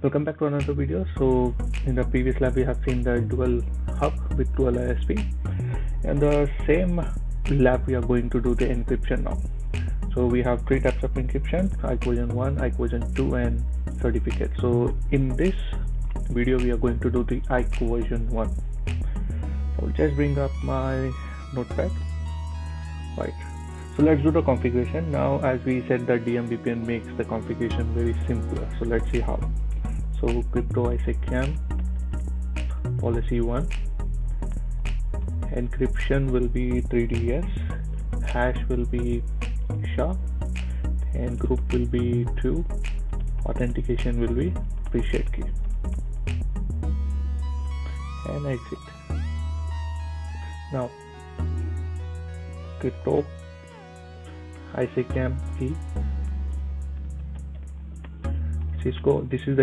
Welcome back to another video. So in the previous lab we have seen the dual hub with dual ISP, and the same lab we are going to do the encryption now. So we have three types of encryption: IC version 1, IC version 2 and certificate. So in this video we are going to do the IC version 1. So I'll just bring up my notepad. Right, so let's do the configuration now. As we said that DMVPN makes the configuration very simpler, so let's see how. So crypto ISACAM policy 1, encryption will be 3DS, hash will be SHA, and group will be 2, authentication will be pre-shared key, and exit. Now crypto ISACAM key Cisco. This is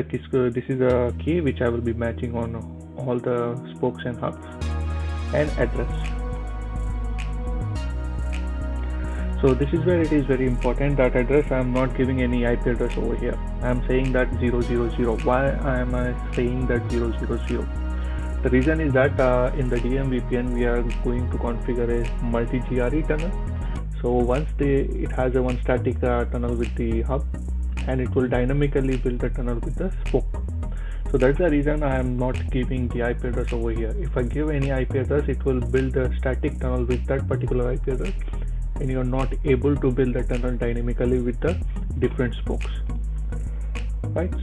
a key which I will be matching on all the spokes and hubs, and address. So this is where it is very important that address I am not giving any IP address over here. I am saying that 000. Why am I saying that 000? The reason is that in the DMVPN we are going to configure a multi-GRE tunnel. So once it has a one static tunnel with the hub, and it will dynamically build the tunnel with the spoke. So that's the reason I am not giving the IP address over here. If I give any IP address, it will build a static tunnel with that particular IP address, and you are not able to build the tunnel dynamically with the different spokes. Right.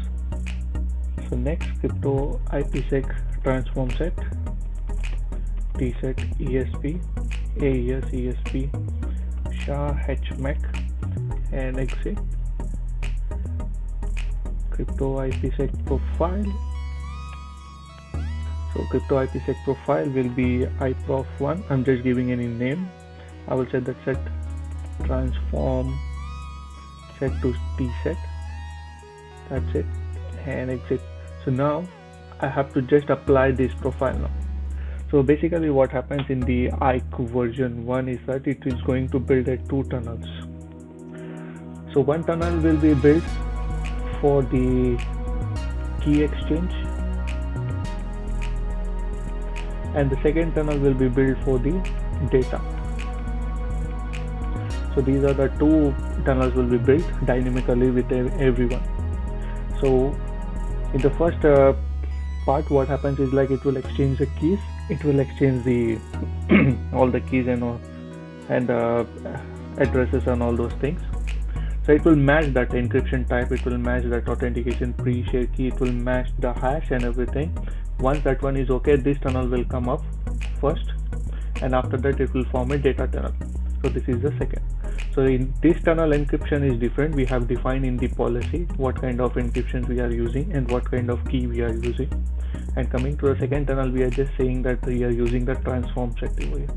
So next, crypto IPsec transform set, tset ESP, AES ESP, SHA HMAC, and exit. Crypto IPsec profile. So crypto IPsec profile will be iprof1. I'm just giving any name. I will set that set transform set to tset. That's it, and exit. So now I have to just apply this profile now. So basically what happens in the IC version 1 is that it is going to build two tunnels. So one tunnel will be built for the key exchange, and the second tunnel will be built for the data. So these are the two tunnels will be built dynamically with everyone. So in the first part, what happens is like it will exchange the keys, it will exchange the all the keys and all, and addresses and all those things. So it will match that encryption type, it will match that authentication pre-shared key, it will match the hash and everything. Once that one is okay, this tunnel will come up first, and after that it will form a data tunnel. So this is the second. So in this tunnel, encryption is different. We have defined in the policy what kind of encryption we are using and what kind of key we are using. And coming to the second tunnel, we are just saying that we are using the transform set over here.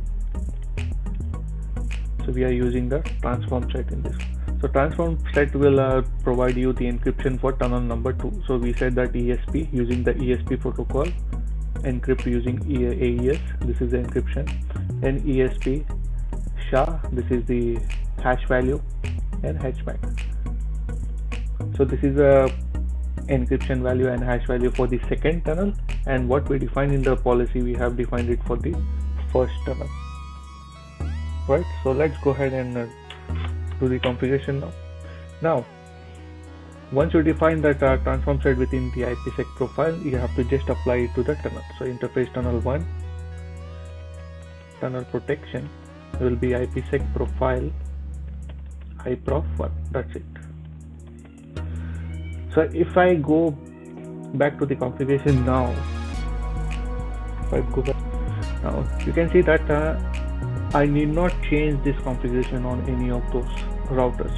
So we are using the transform set in this. So transform set will provide you the encryption for tunnel number 2. So we said that ESP, using the ESP protocol, encrypt using AES, this is the encryption, and ESP SHA, this is the hash value, and HMAC. So this is a encryption value and hash value for the second tunnel, and what we defined in the policy, we have defined it for the first tunnel. Right, so let's go ahead and do the configuration now. Now once you define that transform set within the IPsec profile, you have to just apply it to the tunnel. So interface tunnel 1, tunnel protection will be IPsec profile iprof1. That's it. So if I go back to the configuration now, if I go back now, you can see that I need not change this configuration on any of those routers.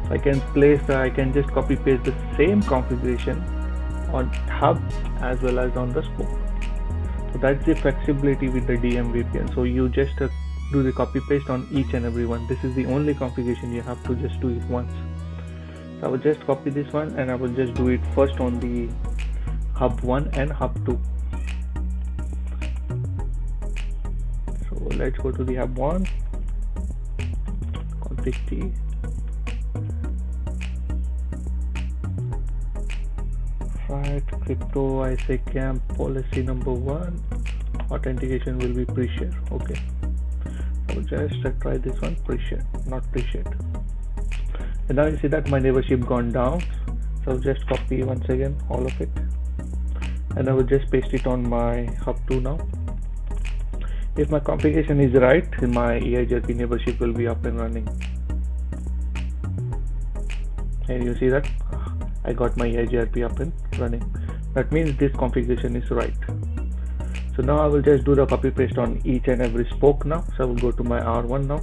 So I can just copy paste the same configuration on hub as well as on the spoke. So that's the flexibility with the DMVPN. So you just do the copy paste on each and every one. This is the only configuration, you have to just do it once. So I will just copy this one and I will just do it first on the hub 1 and hub 2. So let's go to the hub 1, config T, Right, crypto ISACAMP policy number 1, authentication will be pre-share. Okay, I will just try this one, pre-share, not pre-share. And now you see that my neighborship gone down, so I'll just copy once again all of it, and I will just paste it on my hub2 now. If my configuration is right, my EIGRP neighborship will be up and running. And you see that I got my EIGRP up and running. That means this configuration is right. So now I will just do the copy paste on each and every spoke now. So I will go to my R1 now.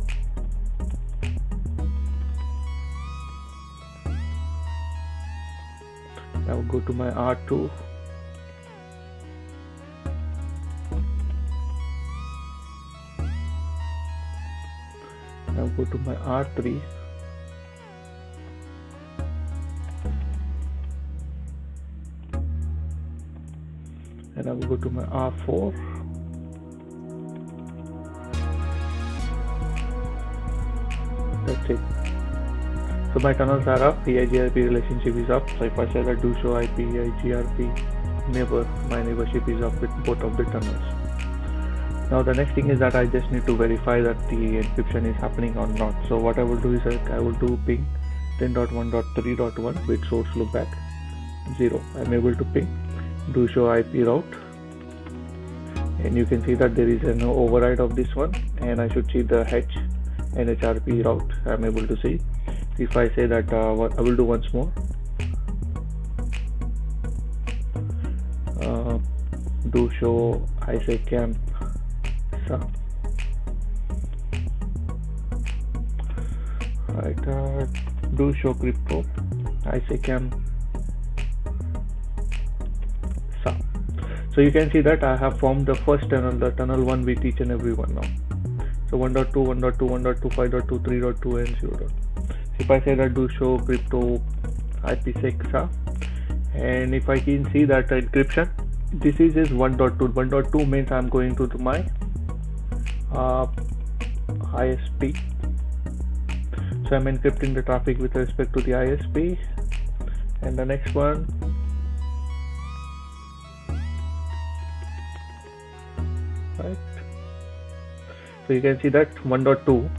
I will go to my R2. I will go to my R3. And I will go to my R4. That's it. So my tunnels are up, EIGRP relationship is up. So if I say that do show IP, EIGRP neighbor, my neighborship is up with both of the tunnels. Now the next thing is that I just need to verify that the encryption is happening or not. So what I will do is that I will do ping 10.1.3.1 with source loopback 0. I'm able to ping do show IP route, and you can see that there is an override of this one, and I should see the NHRP route. I'm able to see. If I say that I will do once more, do show ISACAMP right, do show crypto ISACAMP. So you can see that I have formed the first tunnel, the tunnel 1 with each and every one now. So 1.2, 1.2, 1.2, 5.2, 3.2 and 0. If I say that do show crypto IPsec, and if I can see that encryption, this is 1.2. 1.2 means I'm going to my ISP. So I'm encrypting the traffic with respect to the ISP. And the next one, right, so you can see that 1.2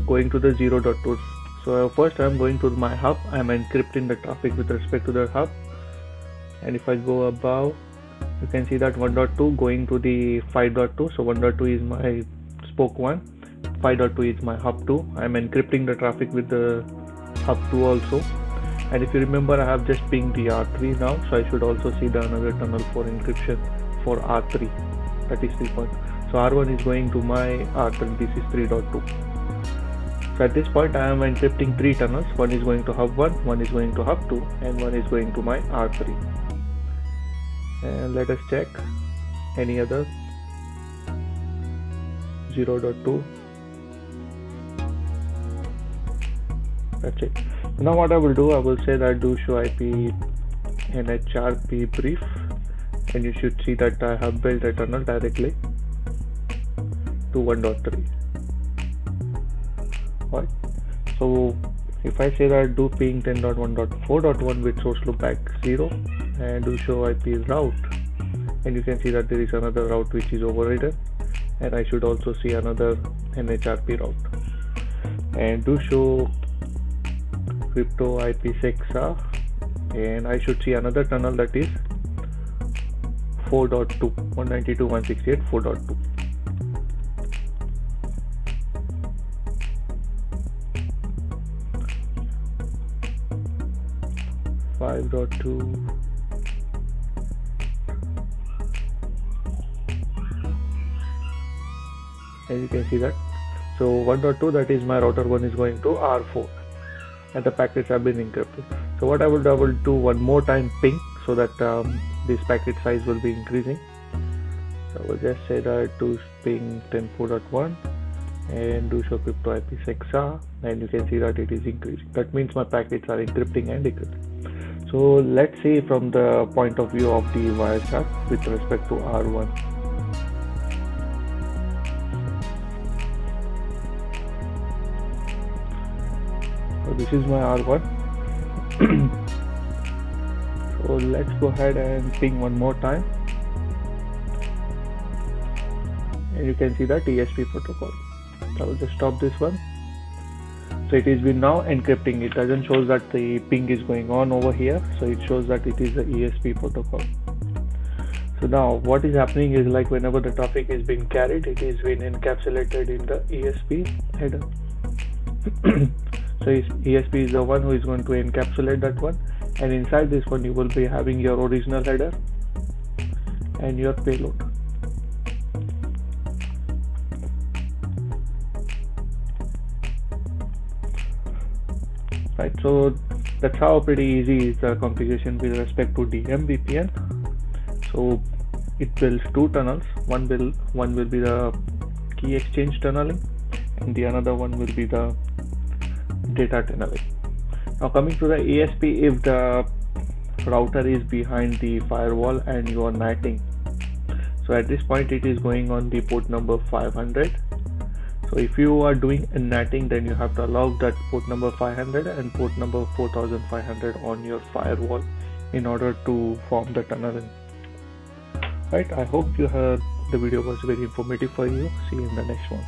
going to the 0.2. so first I'm going to my hub, I'm encrypting the traffic with respect to the hub, and if I go above, you can see that 1.2 going to the 5.2. so 1.2 is my spoke 1, 5.2 is my hub 2. I'm encrypting the traffic with the hub 2 also. And if you remember, I have just pinged the R3 now, so I should also see the another tunnel for encryption for R3, that is 3 point. So R1 is going to my R3, this is 3.2. So at this point I am encrypting 3 tunnels, one is going to hub 1, one is going to hub 2, and one is going to my R3. And let us check any other 0.2. That's it. Now what I will do, I will say that do show IP NHRP brief, and you should see that I have built a tunnel directly to 1.3. Right. So if I say that do ping 10.1.4.1 with source loopback 0 and do show IP route, and you can see that there is another route which is overridden, and I should also see another NHRP route. And do show crypto IPsec, and I should see another tunnel that is 4.2, 192.168, 4.2. And you can see that. So 1.2, that is my router 1 is going to R4, and the packets have been encrypted. So what I will do, I will do one more time ping so that this packet size will be increasing. So I will just say that do ping 10.4.1 and do show crypto IPsec, and you can see that it is increasing. That means my packets are encrypting and decrypting. So let's see from the point of view of the Wireshark with respect to R1. So this is my R1. So So let's go ahead and ping one more time, and you can see that ESP protocol. I will just stop this one. So it is been now encrypting. It doesn't show that the ping is going on over here, so it shows that it is the ESP protocol. So now what is happening is, like, whenever the traffic is being carried, it is being encapsulated in the ESP header. So ESP is the one who is going to encapsulate that one, and inside this one you will be having your original header and your payload. Right, so that's how pretty easy is the configuration with respect to DMVPN. So it builds two tunnels. One will be the key exchange tunneling, and the another one will be the data tunneling. Now coming to the ESP, if the router is behind the firewall and you are NATing, so at this point it is going on the port number 500. So if you are doing a NATing, then you have to allow that port number 500 and port number 4500 on your firewall in order to form the tunneling. Right, I hope the video was very informative for you. See you in the next one.